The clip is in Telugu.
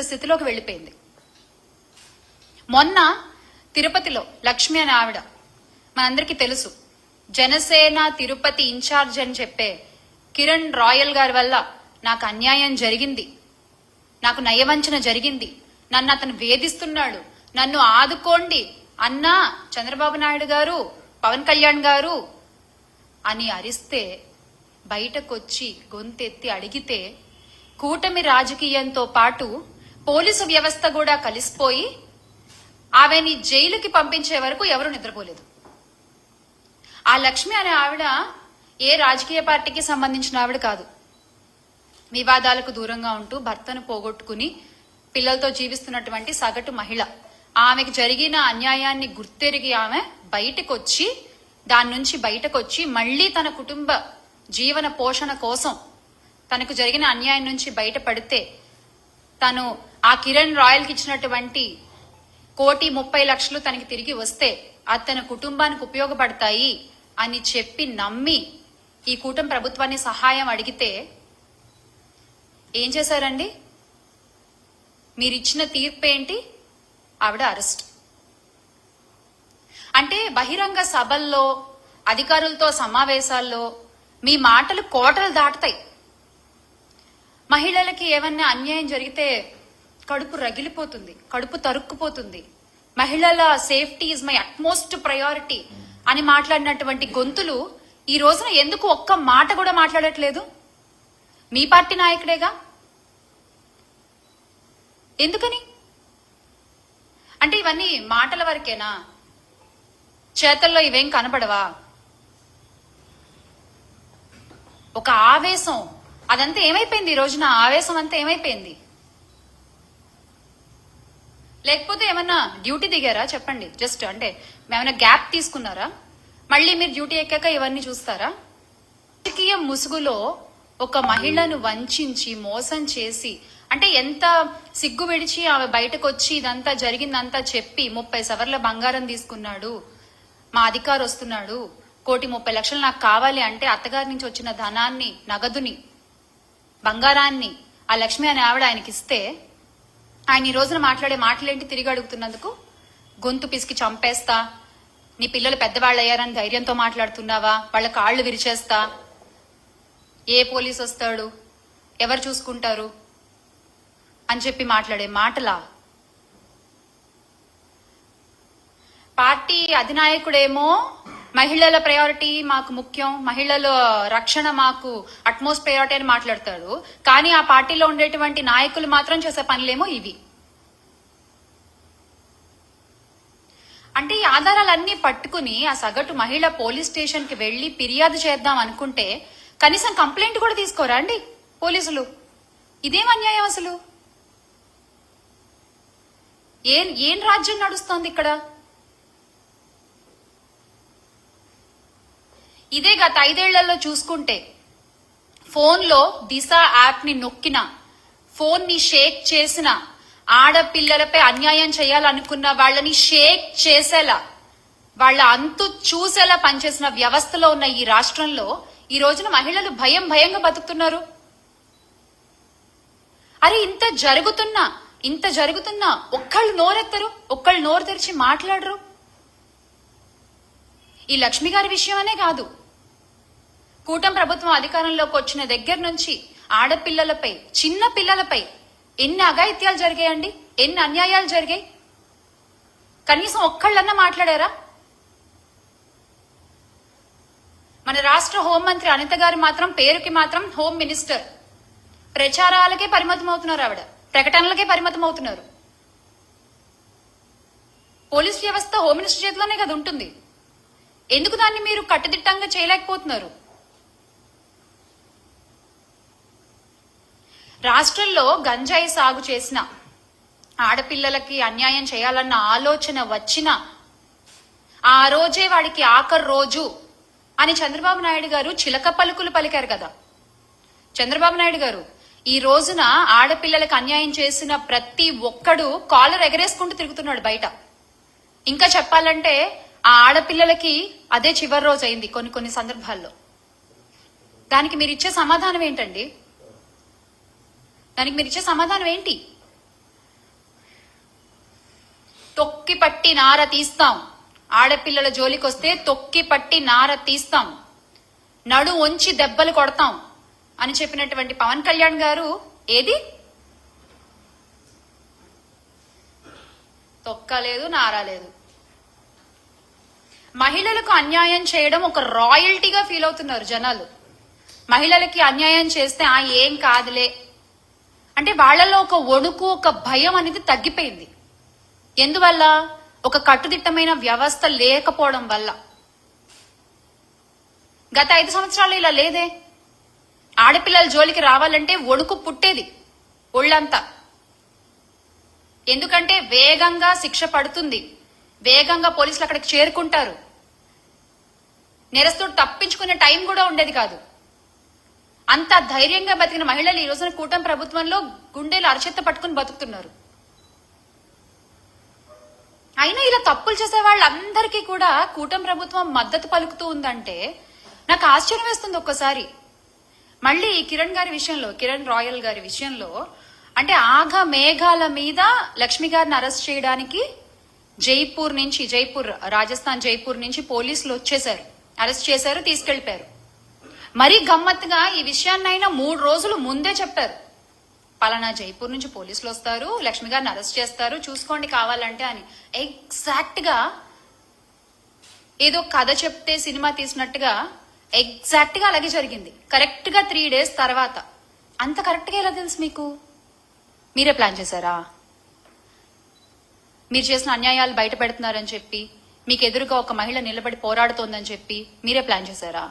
స్థితిలోకి వెళ్ళిపోయింది. మొన్న తిరుపతిలో లక్ష్మి అనే ఆవిడ, మనందరికీ తెలుసు, జనసేన తిరుపతి ఇన్ఛార్జ్ అని చెప్పే కిరణ్ రాయల్ గారి వల్ల నాకు అన్యాయం జరిగింది, నాకు నయవంచన జరిగింది, నన్ను అతను వేధిస్తున్నాడు, నన్ను ఆదుకోండి అన్నా చంద్రబాబు నాయుడు గారు, పవన్ కళ్యాణ్ గారు అని అరిస్తే బయటకొచ్చి గొంతెత్తి అడిగితే కూటమి రాజకీయంతో పాటు పోలీసు వ్యవస్థ కూడా కలిసిపోయి ఆమెని జైలుకి పంపించే వరకు ఎవరు నిద్రపోలేదు. ఆ లక్ష్మి అనే ఆవిడ ఏ రాజకీయ పార్టీకి సంబంధించిన ఆవిడ కాదు. వివాదాలకు దూరంగా ఉంటూ భర్తను పోగొట్టుకుని పిల్లలతో జీవిస్తున్నటువంటి సగటు మహిళ. ఆమెకు జరిగిన అన్యాయాన్ని గుర్తెరిగి ఆమె బయటకొచ్చి దాని నుంచి బయటకొచ్చి మళ్లీ తన కుటుంబ జీవన పోషణ కోసం తనకు జరిగిన అన్యాయం నుంచి బయటపడితే తను ఆ కిరణ్ రాయల్కి ఇచ్చినటువంటి 1,30,00,000 తనకి తిరిగి వస్తే తన కుటుంబానికి ఉపయోగపడతాయి అని చెప్పి నమ్మి ఈ కూటమి ప్రభుత్వాన్ని సహాయం అడిగితే ఏం చేశారండి? మీరిచ్చిన తీర్పు ఏంటి? ఆవిడ అరెస్ట్. అంటే బహిరంగ సభల్లో అధికారులతో సమావేశాల్లో మీ మాటలు కోటలు దాటుతాయి. మహిళలకి ఏమన్నా అన్యాయం జరిగితే కడుపు రగిలిపోతుంది, కడుపు తరుక్కుపోతుంది. మహిళల safety is my utmost priority అని మాట్లాడినటువంటి గొంతులు ఈ రోజున ఎందుకు ఒక్క మాట కూడా మాట్లాడట్లేదు? మీ పార్టీ నాయకుడేగా. ఎందుకని? అంటే ఇవన్నీ మాటల వరకేనా? చేతల్లో ఇవేం కనపడవా? ఒక ఆవేశం, అదంతా ఏమైపోయింది? ఈ రోజున ఆవేశం అంతా ఏమైపోయింది? లేకపోతే ఏమన్నా డ్యూటీ దిగారా? చెప్పండి. జస్ట్ అంటే ఏమైనా గ్యాప్ తీసుకున్నారా? మళ్ళీ మీరు డ్యూటీ ఎక్కాక ఇవన్నీ చూస్తారా? రాజకీయ ముసుగులో ఒక మహిళను వంచి మోసం చేసి, అంటే ఎంత సిగ్గు విడిచి ఆమె బయటకు వచ్చి ఇదంతా జరిగిందంతా చెప్పి 30 సవర్ల బంగారం తీసుకున్నాడు, మా అధికారి వస్తున్నాడు, 1,30,00,000 నాకు కావాలి అంటే అత్తగారి నుంచి వచ్చిన ధనాన్ని, నగదుని, బంగారాన్ని ఆ లక్ష్మి అనే ఆవిడ ఆయనకి ఇస్తే ఆయన ఈ రోజున మాట్లాడే మాటలేంటి? తిరిగి అడుగుతున్నందుకు గొంతు పిసికి చంపేస్తా, నీ పిల్లలు పెద్దవాళ్ళు అయ్యారని ధైర్యంతో మాట్లాడుతున్నావా, వాళ్ళ కాళ్ళు విరిచేస్తా, ఏ పోలీసు వస్తాడు, ఎవరు చూసుకుంటారు అని చెప్పి మాట్లాడే మాటలా? పార్టీ అధినాయకుడేమో మహిళల ప్రయారిటీ మాకు ముఖ్యం, మహిళల రక్షణ మాకు అట్మోస్ట్ ప్రయారిటీ అని మాట్లాడతాడు. కానీ ఆ పార్టీలో ఉండేటువంటి నాయకులు మాత్రం చేసే పనులేమో ఇవి. అంటే ఈ ఆధారాలన్నీ పట్టుకుని ఆ సగటు మహిళ పోలీస్ స్టేషన్ కి వెళ్లి ఫిర్యాదు చేద్దాం అనుకుంటే కనీసం కంప్లైంట్ కూడా తీసుకోరా అండి పోలీసులు? ఇదేం అన్యాయం అసలు? ఏం రాజ్యం నడుస్తోంది ఇక్కడ? ఇదే గత 5 ఏళ్లలో చూసుకుంటే ఫోన్లో దిశ యాప్ ని నొక్కిన, ఫోన్ ని షేక్ చేసిన, ఆడపిల్లలపై అన్యాయం చేయాలనుకున్న వాళ్ళని షేక్ చేసేలా, వాళ్ళ అంతు చూసేలా పనిచేసిన వ్యవస్థలో ఉన్న ఈ రాష్ట్రంలో ఈ రోజున మహిళలు భయంగా బతుకుతున్నారు. అరే ఇంత జరుగుతున్నా ఒక్కళ్ళు నోరెత్తరు, ఒక్కళ్ళు నోరు తెరిచి మాట్లాడరు. ఈ లక్ష్మి గారి విషయమనే కాదు, కూటమి ప్రభుత్వం అధికారంలోకి వచ్చిన దగ్గర నుంచి ఆడపిల్లలపై, చిన్న పిల్లలపై ఎన్ని అఘాయిత్యాలు జరిగాయండి, ఎన్ని అన్యాయాలు జరిగాయి? కనీసం ఒక్కళ్ళన్నా మాట్లాడారా? మన రాష్ట్ర హోంమంత్రి అనిత గారు మాత్రం పేరుకి మాత్రం హోమ్ మినిస్టర్, ప్రచారాలకే పరిమితం అవుతున్నారు, ఆవిడ ప్రకటనలకే పరిమితం అవుతున్నారు. పోలీస్ వ్యవస్థ హోమ్ మినిస్టర్ చేతిలోనే కదా ఉంటుంది. ఎందుకు దాన్ని మీరు కట్టుదిట్టంగా చేయలేకపోతున్నారు? రాష్ట్రంలో గంజాయి సాగు చేసిన, ఆడపిల్లలకి అన్యాయం చేయాలన్న ఆలోచన వచ్చిన ఆ రోజే వాడికి ఆఖరి రోజు అని చంద్రబాబు నాయుడు గారు చిలక పలుకులు పలికారు కదా. చంద్రబాబు నాయుడు గారు ఈ రోజున ఆడపిల్లలకు అన్యాయం చేసిన ప్రతి ఒక్కడు కాలర్ ఎగరేసుకుంటూ తిరుగుతున్నాడు బయట. ఇంకా చెప్పాలంటే ఆ ఆడపిల్లలకి అదే చివరి రోజు అయింది కొన్ని సందర్భాల్లో. దానికి మీరు ఇచ్చే సమాధానం ఏంటండి? దానికి మీరు ఇచ్చే సమాధానం ఏంటి? తొక్కి పట్టి నార తీస్తాం. ఆడపిల్లల జోలికొస్తే తొక్కి పట్టి నార తీస్తాం, నడు వంచి దెబ్బలు కొడతాం అని చెప్పినటువంటి పవన్ కళ్యాణ్ గారు ఏది తొక్కలేదు, నారాలేదు. మహిళలకు అన్యాయం చేయడం ఒక రాయల్టీగా ఫీల్ అవుతున్నారు జనాలు. మహిళలకి అన్యాయం చేస్తే ఏం కాదులే అంటే వాళ్ళలో ఒక వణుకు, ఒక భయం అనేది తగ్గిపోయింది. ఎందువల్ల? ఒక కట్టుదిట్టమైన వ్యవస్థ లేకపోవడం వల్ల. గత 5 సంవత్సరాలు ఇలా లేదే. ఆడపిల్లల జోలికి రావాలంటే వణుకు పుట్టేది ఒళ్ళంతా. ఎందుకంటే వేగంగా శిక్ష పడుతుంది, వేగంగా పోలీసులు అక్కడికి చేరుకుంటారు, నేరస్తుడు తప్పించుకునే టైం కూడా ఉండేది కాదు. అంత ధైర్యంగా బతికిన మహిళలు ఈ రోజున కూటమి ప్రభుత్వంలో గుండెలు అరచేత్త పట్టుకుని బతుకుతున్నారు. అయినా ఇలా తప్పులు చేసే వాళ్ళందరికీ కూడా కూటమి ప్రభుత్వం మద్దతు పలుకుతూ ఉందంటే నాకు ఆశ్చర్యం వేస్తుంది ఒక్కసారి. మళ్ళీ కిరణ్ రాయల్ గారి విషయంలో అంటే ఆఘ మేఘాల మీద లక్ష్మి గారిని అరెస్ట్ చేయడానికి రాజస్థాన్ జైపూర్ నుంచి పోలీసులు వచ్చేశారు, అరెస్ట్ చేశారు, తీసుకెళ్లిపోయారు. మరీ గమ్మత్తుగా ఈ విషయాన్నైనా 3 రోజులు ముందే చెప్పారు. పలానా జైపూర్ నుంచి పోలీసులు వస్తారు, లక్ష్మి గారిని అరెస్ట్ చేస్తారు, చూసుకోండి కావాలంటే అని. ఎగ్జాక్ట్ గా ఏదో కథ చెప్తే సినిమా తీసినట్టుగా ఎగ్జాక్ట్ గా అలాగే జరిగింది. కరెక్ట్ గా 3 days తర్వాత. అంత కరెక్ట్ గా ఎలా తెలుసు మీకు? మీరే ప్లాన్ చేశారా? మీరు చేసిన అన్యాయాలు బయట పెడుతున్నారని చెప్పి, మీకు ఎదురుగా ఒక మహిళ నిలబడి పోరాడుతోందని చెప్పి మీరే ప్లాన్ చేశారా?